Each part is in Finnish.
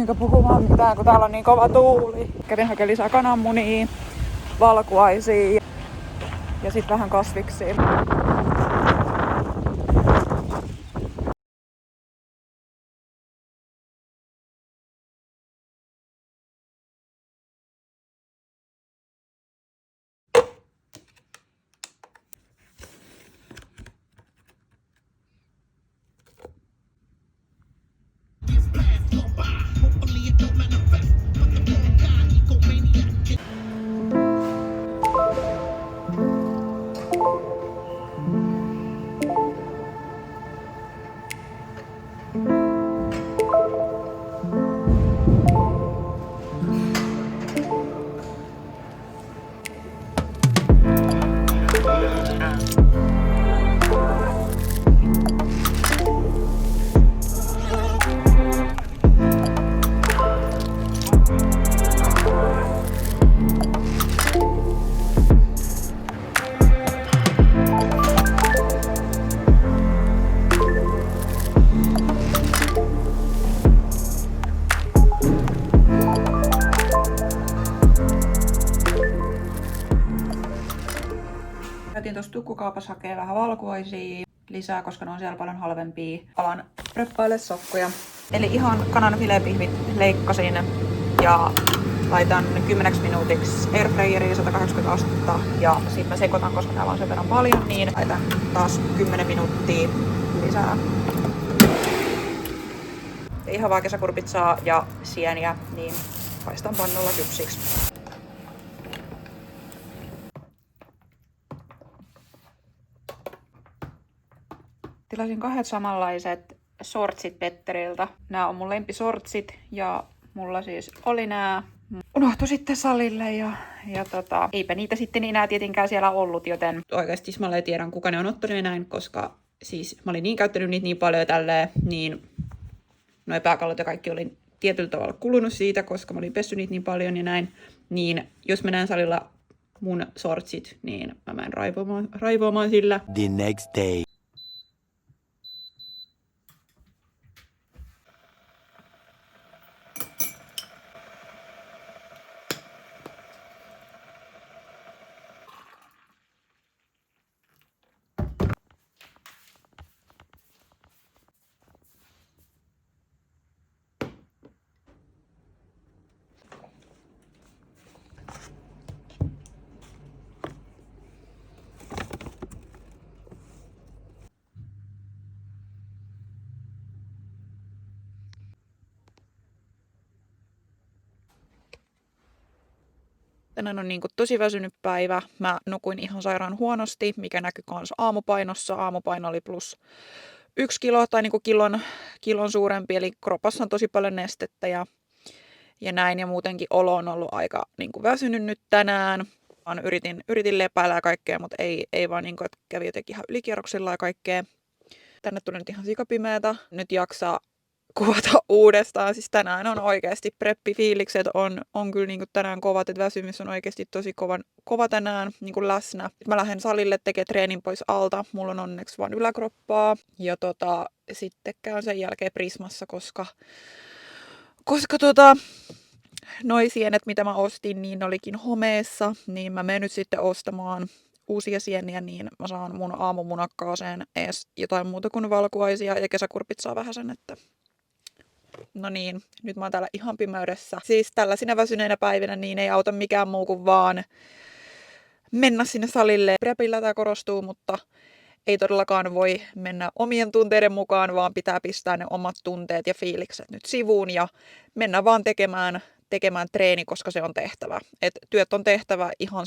niinkö puhumaan mitään, kun täällä on niin kova tuuli. Kävin hakemaan lisää kananmunia, valkuaisia ja sitten vähän kasviksia. Käytiin tuossa tukkukaupassa hakee vähän valkuaisia lisää, koska ne on siellä paljon halvempia. Alan preppaille sokkoja. Eli ihan kananfilepihvit leikkasin ja laitan 10 minuutiksi airfryeriin 180 astetta. Ja sitten mä sekoitan, koska täällä on sen verran paljon, niin laitan taas 10 minuuttia lisää. Ja ihan vaan kesäkurpitsaa ja sieniä, niin paistan pannulla kypsiksi. Tilasin 2 samanlaiset sortsit Petteriltä. Nämä on mun lempisortsit ja mulla siis oli nää. Unohtu sitten salille ja eipä niitä sitten enää tietenkään siellä ollut, joten oikeasti mä tiedän kuka ne on ottanut ja näin, koska siis mä olin niin käyttänyt niitä niin paljon tälleen, niin noi pääkallot ja kaikki oli tietyllä tavalla kulunut siitä, koska mä olin pessy niitä niin paljon ja näin, niin jos mä näen salilla mun sortsit, niin mä menen raivoamaan sillä. The next day. Tänään on tosi väsynyt päivä. Mä nukuin ihan sairaan huonosti, mikä näkyi kans aamupainossa. Aamupaino oli plus 1 kilo tai kilon suurempi, eli kropassa on tosi paljon nestettä ja näin. Ja muutenkin olo on ollut aika väsynyt nyt tänään. Yritin lepäillä ja kaikkea, mutta ei vaan että kävi jotenkin ihan ylikierroksilla ja kaikkea. Tänne tuli nyt ihan sikapimeätä. Nyt jaksaa kuvata uudestaan. Siis tänään on oikeasti preppifiilikset on kyllä tänään kovat, että väsymys on oikeasti tosi kova tänään läsnä. Mä lähden salille tekemään treenin pois alta. Mulla on onneksi vaan yläkroppaa. Ja sitten käyn sen jälkeen Prismassa, koska noi sienet, mitä mä ostin, niin olikin homeessa. Niin mä menen nyt sitten ostamaan uusia sieniä, niin mä saan mun aamumunakkaaseen ees jotain muuta kuin valkuaisia ja kesäkurpit saa vähän sen, että no niin, nyt mä oon täällä ihan pimeydessä. Siis tällaisina väsyneinä päivinä niin ei auta mikään muu kuin vaan mennä sinne salille. Prepillä tää korostuu, mutta ei todellakaan voi mennä omien tunteiden mukaan, vaan pitää pistää ne omat tunteet ja fiilikset nyt sivuun ja mennä vaan tekemään treeni, koska se on tehtävä. Et työt on tehtävä ihan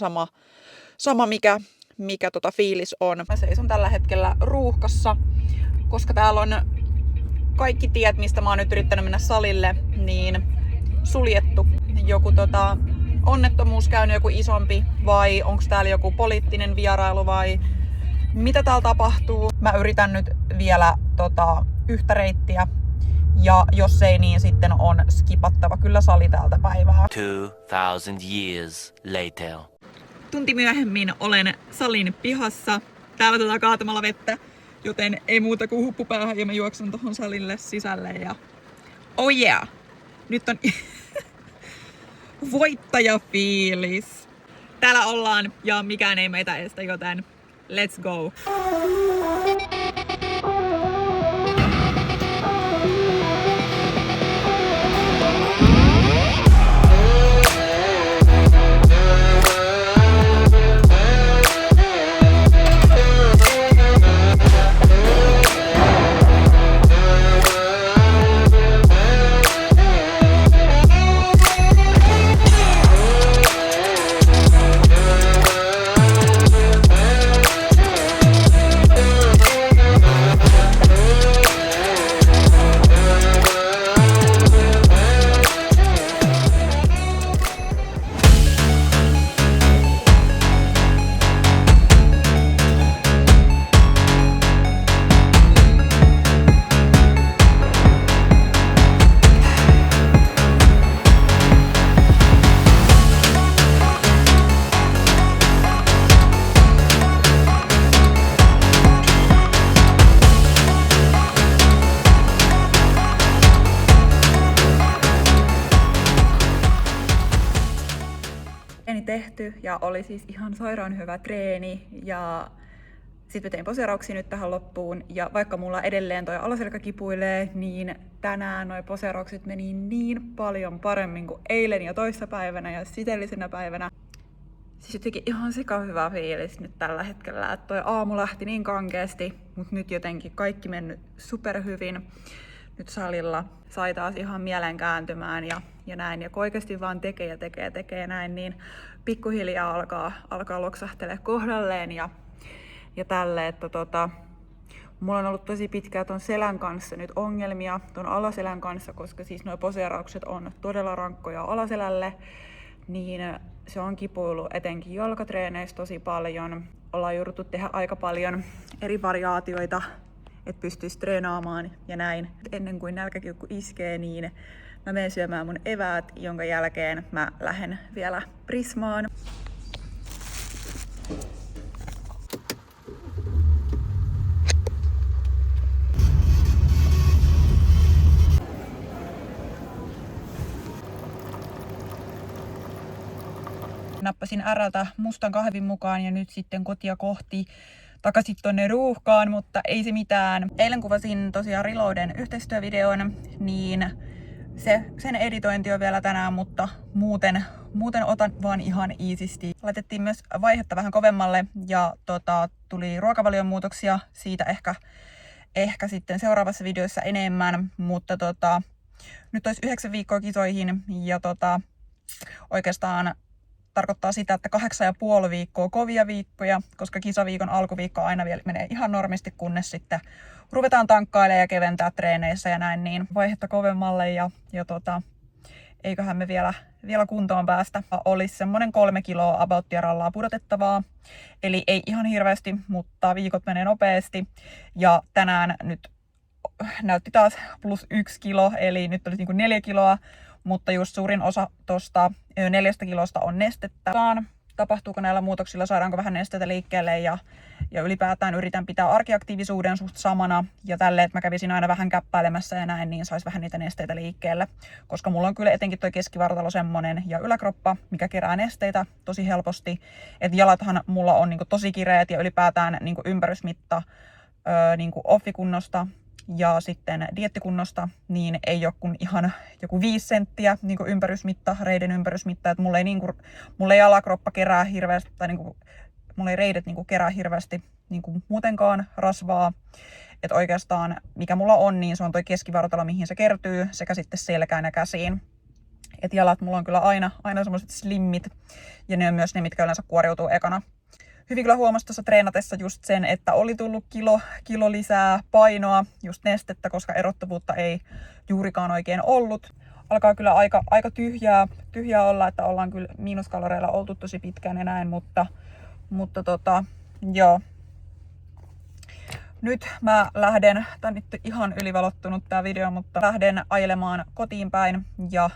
sama mikä fiilis on. Mä seison tällä hetkellä ruuhkassa, koska täällä on kaikki tiet, mistä mä oon nyt yrittänyt mennä salille, niin suljettu. Joku onnettomuus käynyt, joku isompi, vai onko täällä joku poliittinen vierailu vai mitä täällä tapahtuu. Mä yritän nyt vielä yhtä reittiä, ja jos ei, niin sitten on skipattava kyllä sali täältä päivää. 2000 years later. Tunti myöhemmin olen salin pihassa. Täällä kaatamalla vettä, joten ei muuta kuin huppu päähän ja mä juoksen tohon salille sisälle ja oh yeah! Nyt on voittajafiilis. Täällä ollaan ja mikään ei meitä estä, joten let's go! Tehty ja oli siis ihan sairaan hyvä treeni ja sitten tein poseerauksia nyt tähän loppuun ja vaikka mulla edelleen toi alaselkä kipuilee, niin tänään noi poseeraukset meni niin paljon paremmin kuin eilen ja toissapäivänä ja sitellisenä päivänä. Siis jotenkin ihan sika hyvä fiilis nyt tällä hetkellä, että toi aamu lähti niin kankeasti, mutta nyt jotenkin kaikki mennyt superhyvin. Nyt salilla sai taas ihan mielen kääntymään ja näin. Ja kun oikeasti vaan tekee näin, niin pikkuhiljaa alkaa loksahtelee kohdalleen ja tälle, että mulla on ollut tosi pitkään ton selän kanssa nyt ongelmia, ton alaselän kanssa, koska siis nuo poseeraukset on todella rankkoja alaselälle, niin se on kipuillut etenkin jalkatreeneissä tosi paljon. Ollaan jouduttu tehdä aika paljon eri variaatioita, että pystyisi treenaamaan ja näin. Ennen kuin nälkäkiukku iskee, niin mä menen syömään mun eväät, jonka jälkeen mä lähden vielä Prismaan. Nappasin R:ltä mustan kahvin mukaan ja nyt sitten kotia kohti takaisin tonne ruuhkaan, mutta ei se mitään. Eilen kuvasin tosiaan Reloaden yhteistyövideon, niin sen editointi on vielä tänään, mutta muuten otan vaan ihan easysti. Laitettiin myös vaihetta vähän kovemmalle ja tuli ruokavalion muutoksia, siitä ehkä sitten seuraavassa videossa enemmän, mutta nyt olisi 9 viikkoa kisoihin ja oikeastaan tarkoittaa sitä, että 8,5 viikkoa kovia viikkoja, koska kisaviikon alkuviikko aina vielä menee ihan normisti, kunnes sitten ruvetaan tankkailemaan ja keventää treeneissä ja näin, niin vaihetta kovemmalle ja eiköhän me vielä kuntoon päästä. Olisi semmonen 3 kiloa about rallaa pudotettavaa, eli ei ihan hirveästi, mutta viikot menee nopeasti ja tänään nyt näytti taas plus 1 kilo, eli nyt olisi niinku 4 kiloa, mutta just suurin osa tuosta 4 kilosta on nestettä. Tapahtuuko näillä muutoksilla, saadaanko vähän nesteitä liikkeelle ja ylipäätään yritän pitää arkiaktiivisuuden suht samana ja tälleen, että mä kävisin aina vähän käppäilemässä ja näin, niin sais vähän niitä nesteitä liikkeelle. Koska mulla on kyllä etenkin toi keskivartalo semmonen ja yläkroppa, mikä kerää nesteitä tosi helposti. Et jalathan mulla on niinku tosi kireet ja ylipäätään niinku ympärysmitta niinku offikunnosta ja sitten diettikunnosta, niin ei ole kuin ihan joku 5 senttiä niin ympärysmitta, reiden ympärysmitta, että mulla ei alakroppa kerää hirveästi, tai mulla ei reidet kerää hirveästi muutenkaan rasvaa, että oikeastaan mikä mulla on, niin se on toi keskivartalo, mihin se kertyy, sekä sitten selkään ja käsiin. Et jalat mulla on kyllä aina semmoiset slimmit, ja ne on myös ne, mitkä yleensä kuoriutuu ekana. Hyvin kyllä huomasi tuossa treenatessa just sen, että oli tullut kilo lisää painoa, just nestettä, koska erottavuutta ei juurikaan oikein ollut. Alkaa kyllä aika tyhjää olla, että ollaan kyllä miinuskaloreilla oltu tosi pitkään ja näin, mutta joo. Nyt mä lähden, tää on nyt ihan ylivalottunut tää video, mutta lähden ajelemaan kotiin päin ja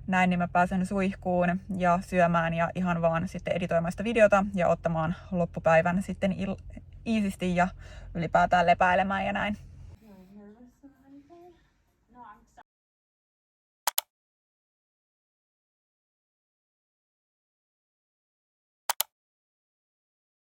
näin, niin mä pääsen suihkuun ja syömään ja ihan vaan sitten editoimaan sitä videota ja ottamaan loppupäivän sitten iisisti ja ylipäätään lepäilemään ja näin.